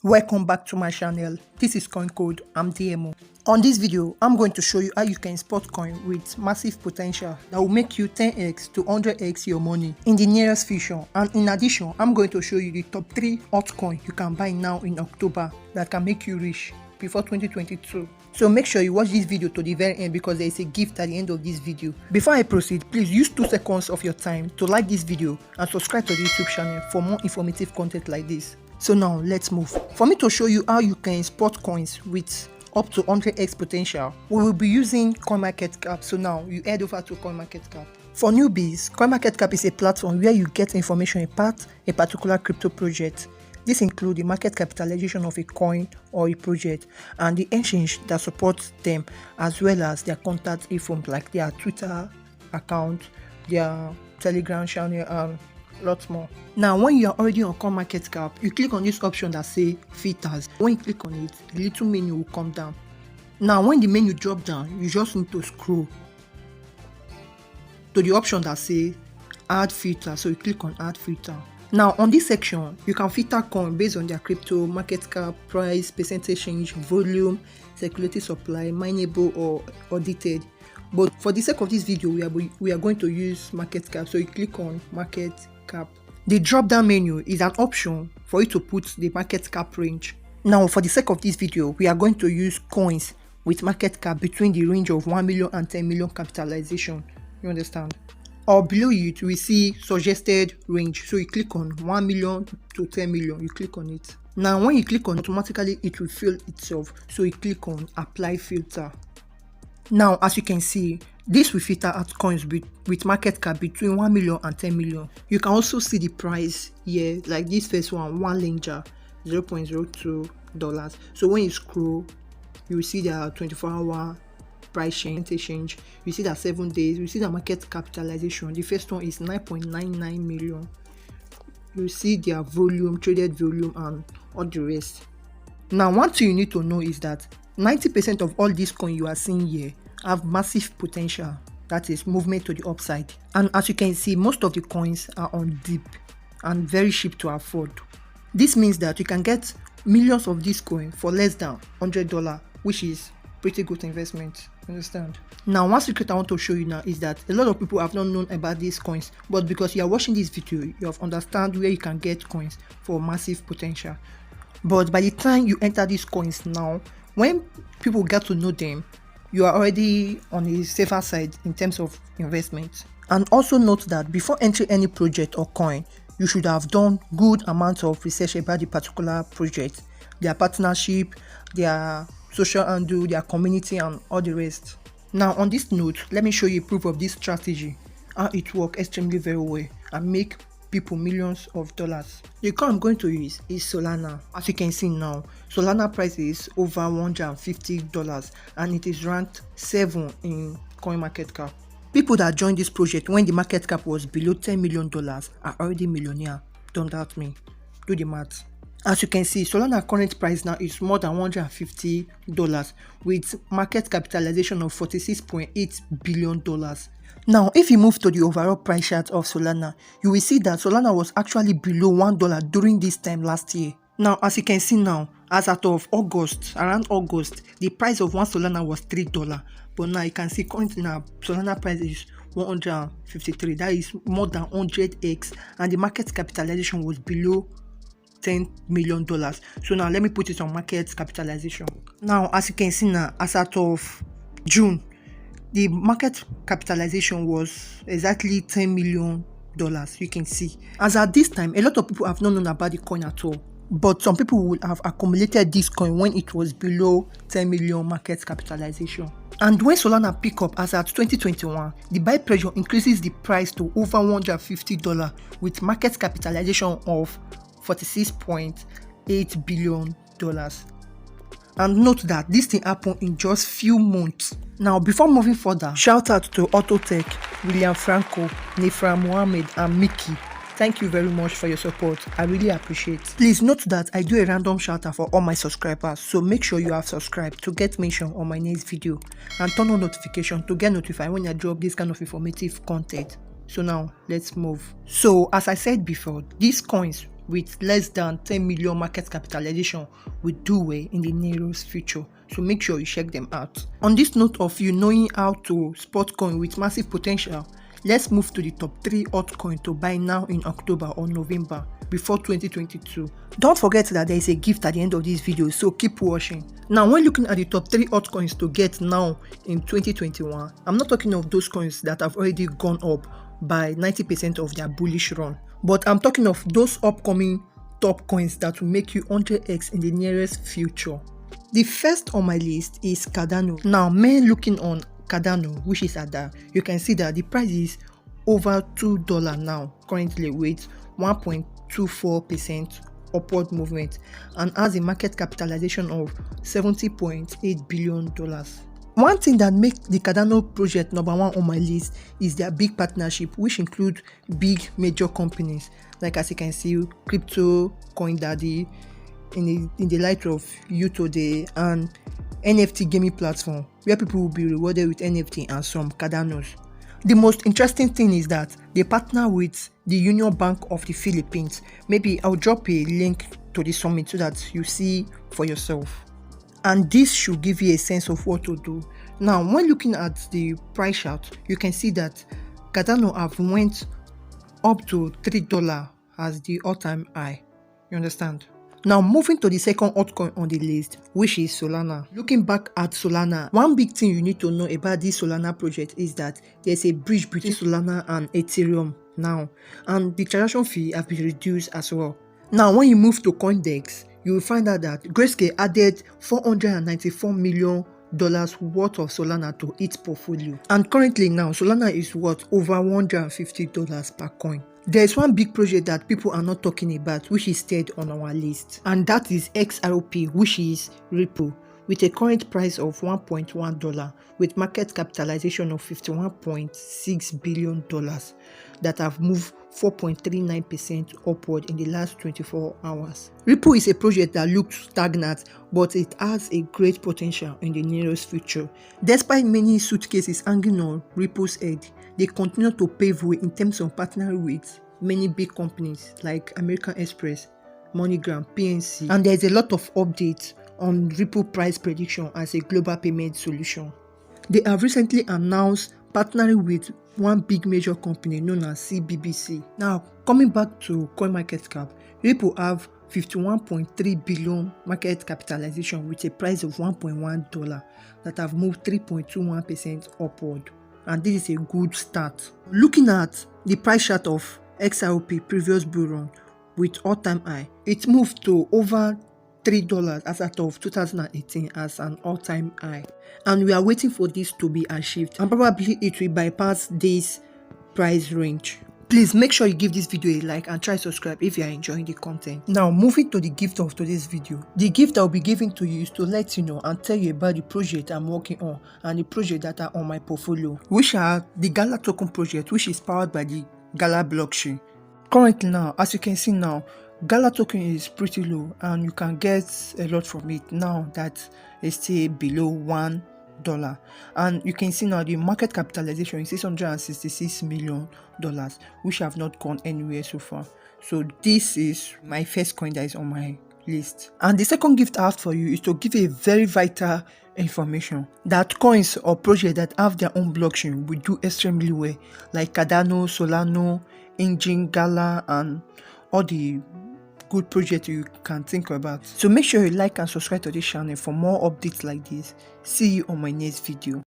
Welcome back to my channel. This is CoinCode. I'm DMO. On this video, I'm going to show you how you can spot coin with massive potential that will make you 10x to 100x your money in the nearest future. And in addition, I'm going to show you the top 3 altcoins you can buy now in October that can make you rich before 2022. So make sure you watch this video to the very end because there is a gift at the end of this video. Before I proceed, please use 2 seconds of your time to like this video and subscribe to the YouTube channel for more informative content like this. So now let's move. For me to show you how you can spot coins with up to 100x potential, we will be using CoinMarketCap. So now you head over to CoinMarketCap. For newbies, CoinMarketCap is a platform where you get information about a particular crypto project. This includes the market capitalization of a coin or a project and the exchange that supports them, as well as their contact info like their Twitter account, their Telegram channel, and lots more. Now when you are already on CoinMarketCap, you click on this option that say filters. When you click on it, the little menu will come down. Now when the menu drop down, you just need to scroll to the option that say add filter. So you click on add filter. Now on this section, you can filter coin based on their crypto, market cap, price, percentage change, volume, circulating supply, mineable or audited. But for the sake of this video, we are going to use market cap. So you click on market cap. The drop down menu is an option for you to put the market cap range. Now for the sake of this video, we are going to use coins with market cap between the range of 1 million and 10 million capitalization. You understand? Or below it, we see suggested range. So you click on 1 million to 10 million. You click on it. Now when you click on, automatically it will fill itself. So you click on apply filter. Now as you can see, this will filter out coins with market cap between 1 million and 10 million. You can also see the price here, like this first one Ledger, $0.02. So when you scroll, you will see the 24-hour price change. You see that 7 days. You see the market capitalization. The first one is 9.99 million. You see their volume, traded volume, and all the rest. Now one thing you need to know is that 90% of all these coins you are seeing here have massive potential, that is movement to the upside. And as you can see, most of the coins are on dip and very cheap to afford. This means that you can get millions of these coins for less than $100, which is pretty good investment. Understand? Now one secret I want to show you now is that a lot of people have not known about these coins, but because you are watching this video, you have understand where you can get coins for massive potential. But by the time you enter these coins now, when people get to know them, you are already on the safer side in terms of investment. And also note that before entering any project or coin, you should have done good amounts of research about the particular project, their partnership, their social handle, their community, and all the rest. Now on this note, let me show you proof of this strategy, how it works extremely very well and make people millions of dollars. The coin I'm going to use is Solana. As you can see now, Solana price is over $150 and it is ranked 7 in CoinMarketCap. People that joined this project when the market cap was below $10 million are already millionaire. Don't doubt me. Do the math. As you can see, Solana current price now is more than $150 with market capitalization of $46.8 billion. Now, if you move to the overall price chart of Solana, you will see that Solana was actually below $1 during this time last year. Now, as you can see now, as out of August, around August, the price of one Solana was $3. But now you can see currently now, Solana price is 153. That is more than 100x, and the market capitalization was below $10 million. So now let me put it on market capitalization. Now, as you can see now, as out of June, the market capitalization was exactly $10 million. You can see. As at this time, a lot of people have not known about the coin at all. But some people would have accumulated this coin when it was below 10 million market capitalization. And when Solana pick up as at 2021, the buy pressure increases the price to over $150 with market capitalization of $46.8 billion. And note that this thing happened in just few months. Now before moving further, shout out to Autotech, William Franco, Nefra Mohammed, and Mickey. Thank you very much for your support. I really appreciate it. Please note that I do a random shout out for all my subscribers, so make sure you have subscribed to get mentioned on my next video and turn on notification to get notified when I drop this kind of informative content. So now let's move. So as I said before, these coins with less than 10 million market capitalization will do well in the nearest future. So make sure you check them out. On this note of you knowing how to spot coin with massive potential, let's move to the top 3 altcoins to buy now in October or November before 2022. Don't forget that there is a gift at the end of this video, so keep watching. Now, when looking at the top 3 altcoins to get now in 2021, I'm not talking of those coins that have already gone up by 90% of their bullish run, but I'm talking of those upcoming top coins that will make you 100x in the nearest future. The first on my list is Cardano. Now, men looking on Cardano, which is ADA, you can see that the price is over $2 now, currently with 1.24% upward movement and has a market capitalization of $70.8 billion. One thing that makes the Cardano project number 1 on my list is their big partnership, which include big major companies like, as you can see, Crypto, CoinDaddy, in the light of Today, and NFT gaming platform where people will be rewarded with NFT and some Cardanos. The most interesting thing is that they partner with the Union Bank of the Philippines. Maybe I'll drop a link to the summit so that you see for yourself. And this should give you a sense of what to do. Now, when looking at the price chart, you can see that Cardano have went up to $3 as the all-time high. You understand? Now, moving to the second altcoin on the list, which is Solana. Looking back at Solana, one big thing you need to know about this Solana project is that there's a bridge between Solana and Ethereum now, and the transaction fee have been reduced as well. Now, when you move to CoinDesk, you will find out that Grayscale added $494 million worth of Solana to its portfolio, and currently now Solana is worth over $150 per coin. There is one big project that people are not talking about, which is third on our list, and that is XRP, which is Ripple, with a current price of $1.1 with market capitalization of $51.6 billion that have moved 4.39% upward in the last 24 hours. Ripple is a project that looks stagnant, but it has a great potential in the nearest future. Despite many suitcases hanging on Ripple's head, they continue to pave way in terms of partnering with many big companies like American Express, MoneyGram, PNC, and there is a lot of updates on Ripple price prediction as a global payment solution. They have recently announced partnering with one big major company known as CBBC. Now, coming back to CoinMarketCap, Ripple have 51.3 billion market capitalization with a price of $1.1 that have moved 3.21% upward, and this is a good start. Looking at the price chart of XRP previous bull run with all-time high, it moved to over $3 as at of 2018 as an all-time high, and we are waiting for this to be achieved, and probably it will bypass this price range. Please make sure you give this video a like and try to subscribe if you are enjoying the content. Now, moving to the gift of today's video. The gift I will be giving to you is to let you know and tell you about the project I'm working on and the project that are on my portfolio, which are the Gala token project, which is powered by the Gala blockchain. Currently now, as you can see now, Gala token is pretty low and you can get a lot from it now that it's still below $1. And you can see now the market capitalization is $666 million, which have not gone anywhere so far. So this is my first coin that is on my list. And the second gift I have for you is to give a very vital information that coins or projects that have their own blockchain will do extremely well, like Cardano, Solana, Engine, Gala, and all the good project you can think about. So make sure you like and subscribe to this channel for more updates like this. See you on my next video.